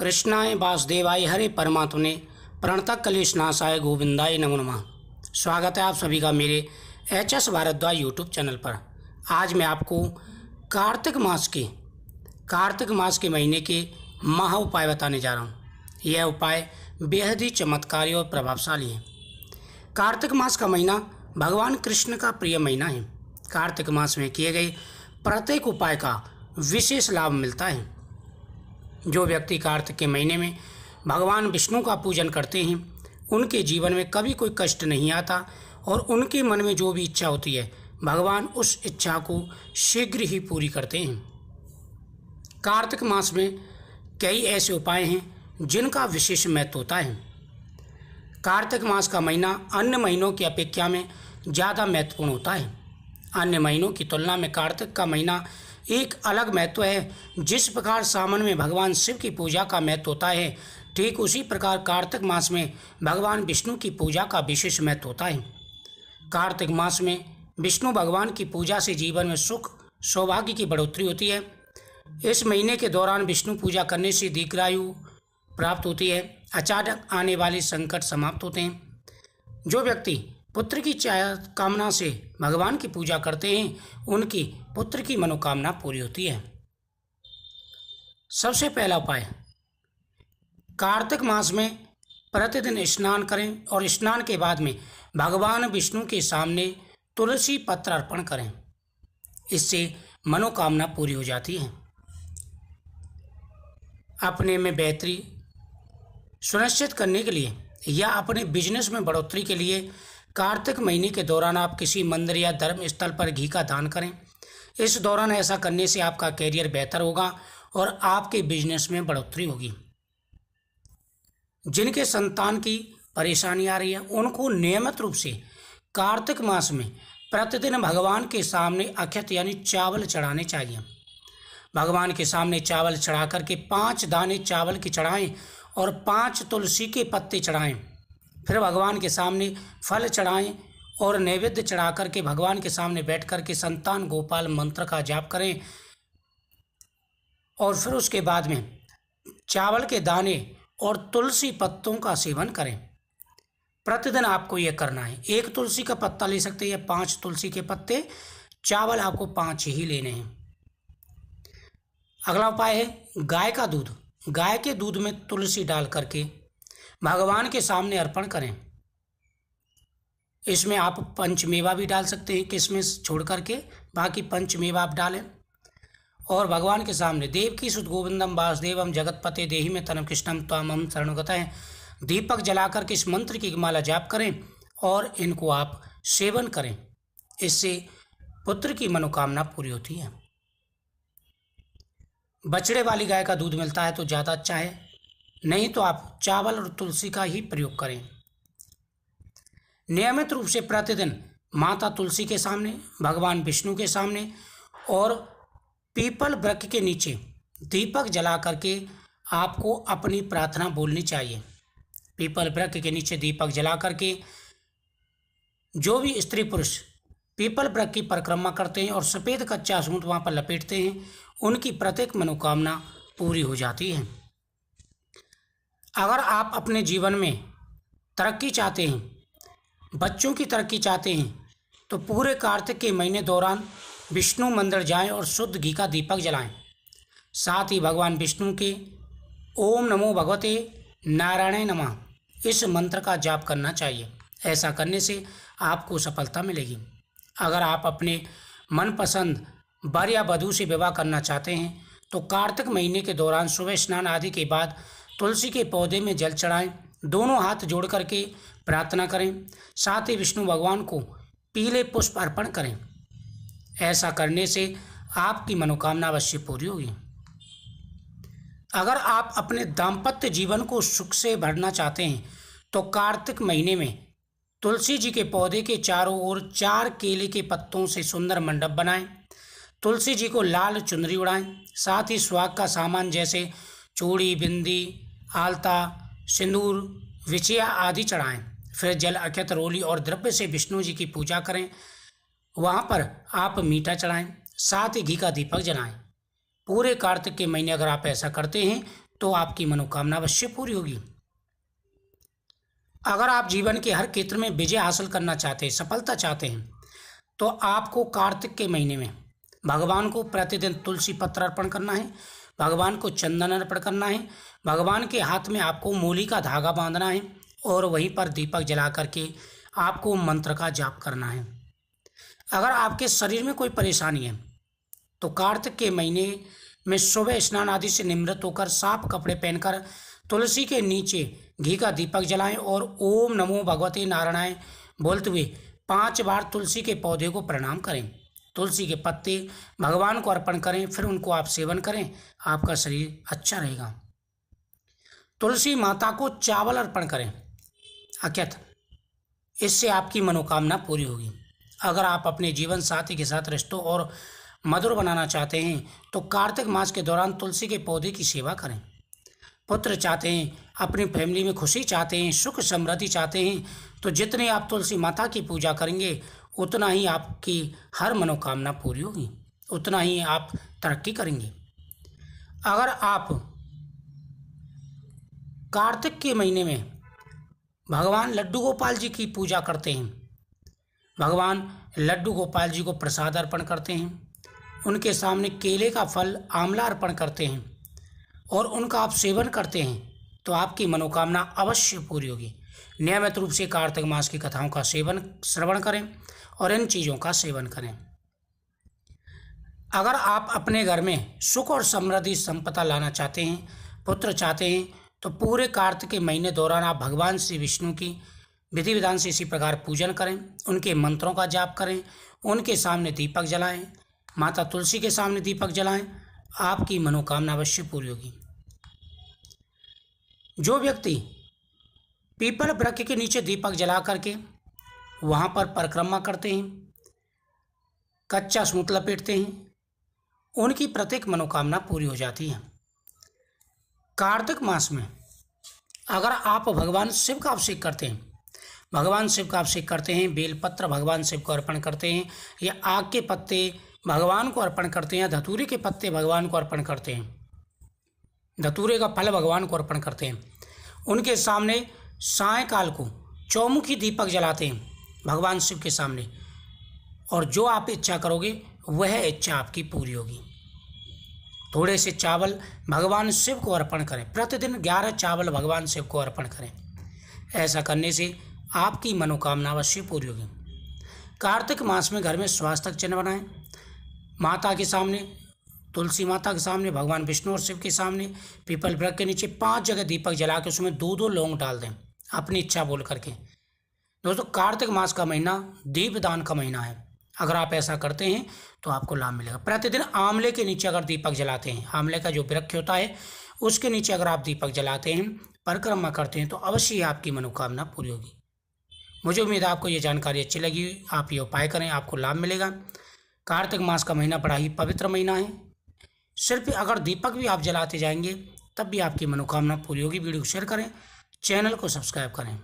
कृष्णाय वासुदेवाय हरे परमात्मने प्रणतः क्लेशनाशाय गोविंदाय नमो नमः। स्वागत है आप सभी का मेरे एच.एस. भारद्वाज यूट्यूब चैनल पर। आज मैं आपको कार्तिक मास के महीने के महा उपाय बताने जा रहा हूँ। यह उपाय बेहद ही चमत्कारी और प्रभावशाली है। कार्तिक मास का महीना भगवान कृष्ण का प्रिय महीना है। कार्तिक मास में किए गए प्रत्येक उपाय का विशेष लाभ मिलता है। जो व्यक्ति कार्तिक के महीने में भगवान विष्णु का पूजन करते हैं उनके जीवन में कभी कोई कष्ट नहीं आता और उनके मन में जो भी इच्छा होती है भगवान उस इच्छा को शीघ्र ही पूरी करते हैं। कार्तिक मास में कई ऐसे उपाय हैं जिनका विशेष महत्व होता है। कार्तिक मास का महीना अन्य महीनों की अपेक्षा में ज़्यादा महत्वपूर्ण होता है। अन्य महीनों की तुलना में कार्तिक का महीना एक अलग महत्व है। जिस प्रकार सावन में भगवान शिव की पूजा का महत्व होता है, ठीक उसी प्रकार कार्तिक मास में भगवान विष्णु की पूजा का विशेष महत्व होता है। कार्तिक मास में विष्णु भगवान की पूजा से जीवन में सुख सौभाग्य की बढ़ोतरी होती है। इस महीने के दौरान विष्णु पूजा करने से दीर्घायु प्राप्त होती है। अचानक आने वाले संकट समाप्त होते हैं। जो व्यक्ति पुत्र की कामना से भगवान की पूजा करते हैं उनकी पुत्र की मनोकामना पूरी होती है। सबसे पहला उपाय, कार्तिक मास में प्रतिदिन स्नान करें और स्नान के बाद में भगवान विष्णु के सामने तुलसी पत्र अर्पण करें। इससे मनोकामना पूरी हो जाती है। अपने में बेहतरी सुनिश्चित करने के लिए या अपने बिजनेस में बढ़ोतरी के लिए कार्तिक महीने के दौरान आप किसी मंदिर या धर्म स्थल पर घी का दान करें। इस दौरान ऐसा करने से आपका कैरियर बेहतर होगा और आपके बिजनेस में बढ़ोतरी होगी। जिनके संतान की परेशानी आ रही है उनको नियमित रूप से कार्तिक मास में प्रतिदिन भगवान के सामने अक्षत यानी चावल चढ़ाने चाहिए। भगवान के सामने चावल चढ़ा करके 5 दाने चावल के चढ़ाएं और 5 तुलसी के पत्ते चढ़ाएं। फिर भगवान के सामने फल चढ़ाएं और नैवेद्य चढ़ा करके भगवान के सामने बैठ करके संतान गोपाल मंत्र का जाप करें और फिर उसके बाद में चावल के दाने और तुलसी पत्तों का सेवन करें। प्रतिदिन आपको यह करना है। 1 तुलसी का पत्ता ले सकते हैं या 5 तुलसी के पत्ते, चावल आपको 5 ही लेने हैं। अगला उपाय है गाय का दूध। गाय के दूध में तुलसी डाल करके भगवान के सामने अर्पण करें। इसमें आप पंचमेवा भी डाल सकते हैं, किशमिश छोड़ करके बाकी पंचमेवा आप डालें और भगवान के सामने देवकी सुत गोविंदम वासुदेवम जगतपते देहि में तनम कृष्णम त्वामहं शरणगतः दीपक जला करके इस मंत्र की माला जाप करें और इनको आप सेवन करें। इससे पुत्र की मनोकामना पूरी होती है। बछड़े वाली गाय का दूध मिलता है तो ज़्यादा अच्छा है, नहीं तो आप चावल और तुलसी का ही प्रयोग करें। नियमित रूप से प्रतिदिन माता तुलसी के सामने, भगवान विष्णु के सामने और पीपल वृक्ष के नीचे दीपक जला करके आपको अपनी प्रार्थना बोलनी चाहिए। पीपल वृक्ष के नीचे दीपक जला करके जो भी स्त्री पुरुष पीपल वृक्ष की परिक्रमा करते हैं और सफ़ेद कच्चा सूत वहाँ पर लपेटते हैं उनकी प्रत्येक मनोकामना पूरी हो जाती है। अगर आप अपने जीवन में तरक्की चाहते हैं, बच्चों की तरक्की चाहते हैं तो पूरे कार्तिक के महीने दौरान विष्णु मंदिर जाएं और शुद्ध घी का दीपक जलाएं। साथ ही भगवान विष्णु के ओम नमो भगवते नारायणाय नमः इस मंत्र का जाप करना चाहिए। ऐसा करने से आपको सफलता मिलेगी। अगर आप अपने मनपसंद वर या वधू से विवाह करना चाहते हैं तो कार्तिक महीने के दौरान सुबह स्नान आदि के बाद तुलसी के पौधे में जल चढ़ाएं, दोनों हाथ जोड़ करके प्रार्थना करें। साथ ही विष्णु भगवान को पीले पुष्प अर्पण करें। ऐसा करने से आपकी मनोकामना अवश्य पूरी होगी। अगर आप अपने दाम्पत्य जीवन को सुख से भरना चाहते हैं तो कार्तिक महीने में तुलसी जी के पौधे के चारों ओर 4 केले के पत्तों से सुंदर मंडप बनाएं। तुलसी जी को लाल चुनरी उड़ाएं। साथ ही सुहाग का सामान जैसे चूड़ी, बिंदी, आलता, सिंदूर, विछिया आदि चढ़ाएं। फिर जल, अक्षत, रोली और द्रव्य से विष्णु जी की पूजा करें। वहाँ पर आप मीठा चढ़ाएं, साथ ही घी का दीपक जलाएं। पूरे कार्तिक के महीने अगर आप ऐसा करते हैं तो आपकी मनोकामना अवश्य पूरी होगी। अगर आप जीवन के हर क्षेत्र में विजय हासिल करना चाहते हैं, सफलता चाहते हैं, तो आपको कार्तिक के महीने में भगवान को प्रतिदिन तुलसी पत्र अर्पण करना है, भगवान को चंदन अर्पण करना है, भगवान के हाथ में आपको मूली का धागा बांधना है और वहीं पर दीपक जला करके आपको मंत्र का जाप करना है। अगर आपके शरीर में कोई परेशानी है तो कार्तिक के महीने में सुबह स्नान आदि से निवृत्त होकर साफ कपड़े पहनकर तुलसी के नीचे घी का दीपक जलाएं और ओम नमो भगवते नारायणाय बोलते हुए 5 बार तुलसी के पौधे को प्रणाम करें। तुलसी के पत्ते भगवान को अर्पण करें, फिर उनको आप सेवन करें, आपका शरीर अच्छा रहेगा। तुलसी माता को चावल अर्पण करें, अक्षत, इससे आपकी मनोकामना पूरी होगी। अगर आप अपने जीवन साथी के साथ रिश्तों और मधुर बनाना चाहते हैं तो कार्तिक मास के दौरान तुलसी के पौधे की सेवा करें। पुत्र चाहते हैं, अपनी फैमिली में खुशी चाहते हैं, सुख समृद्धि चाहते हैं, तो जितने आप तुलसी माता की पूजा करेंगे उतना ही आपकी हर मनोकामना पूरी होगी, उतना ही आप तरक्की करेंगे। अगर आप कार्तिक के महीने में भगवान लड्डू गोपाल जी की पूजा करते हैं, भगवान लड्डू गोपाल जी को प्रसाद अर्पण करते हैं, उनके सामने केले का फल आंवला अर्पण करते हैं और उनका आप सेवन करते हैं, तो आपकी मनोकामना अवश्य पूरी होगी। नियमित रूप से कार्तिक मास की कथाओं का श्रवण करें और इन चीज़ों का सेवन करें। अगर आप अपने घर में सुख और समृद्धि संपदा लाना चाहते हैं, पुत्र चाहते हैं, तो पूरे कार्तिक के महीने दौरान आप भगवान श्री विष्णु की विधि विधान से इसी प्रकार पूजन करें, उनके मंत्रों का जाप करें, उनके सामने दीपक जलाएं, माता तुलसी के सामने दीपक जलाएं, आपकी मनोकामना अवश्य पूरी होगी। जो व्यक्ति पीपल वृक्ष के नीचे दीपक जला करके वहाँ पर परिक्रमा करते हैं, कच्चा सूत लपेटते हैं, उनकी प्रत्येक मनोकामना पूरी हो जाती है। कार्तिक मास में अगर आप भगवान शिव का अभिषेक करते हैं, भगवान शिव का अभिषेक करते हैं, बेलपत्र भगवान शिव को अर्पण करते हैं, या आग के पत्ते भगवान को अर्पण करते हैं, धतूरे के पत्ते भगवान को अर्पण करते हैं, धतूरे का फल भगवान को अर्पण करते हैं, उनके सामने सायंकाल को चौमुखी दीपक जलाते हैं भगवान शिव के सामने, और जो आप इच्छा करोगे वह इच्छा आपकी पूरी होगी। थोड़े से चावल भगवान शिव को अर्पण करें, प्रतिदिन 11 चावल भगवान शिव को अर्पण करें। ऐसा करने से आपकी मनोकामना अवश्य पूरी होगी। कार्तिक मास में घर में स्वास्तिक चिन्ह बनाएं, माता के सामने, तुलसी माता के सामने, भगवान विष्णु और शिव के सामने, पीपल वृक्ष के नीचे 5 जगह दीपक जला के उसमें 2-2 लौंग डाल दें अपनी इच्छा बोल करके। दोस्तों, कार्तिक मास का महीना दीपदान का महीना है। अगर आप ऐसा करते हैं तो आपको लाभ मिलेगा। प्रतिदिन आंवले के नीचे अगर दीपक जलाते हैं, आंवले का जो वृक्ष होता है उसके नीचे अगर आप दीपक जलाते हैं, परिक्रमा करते हैं, तो अवश्य ही आपकी मनोकामना पूरी होगी। मुझे उम्मीद है आपको ये जानकारी अच्छी लगी, आप ये उपाय करें, आपको लाभ मिलेगा। कार्तिक मास का महीना बड़ा ही पवित्र महीना है। सिर्फ अगर दीपक भी आप जलाते जाएंगे तब भी आपकी मनोकामना पूरी होगी। वीडियो को शेयर करें, चैनल को सब्सक्राइब करें।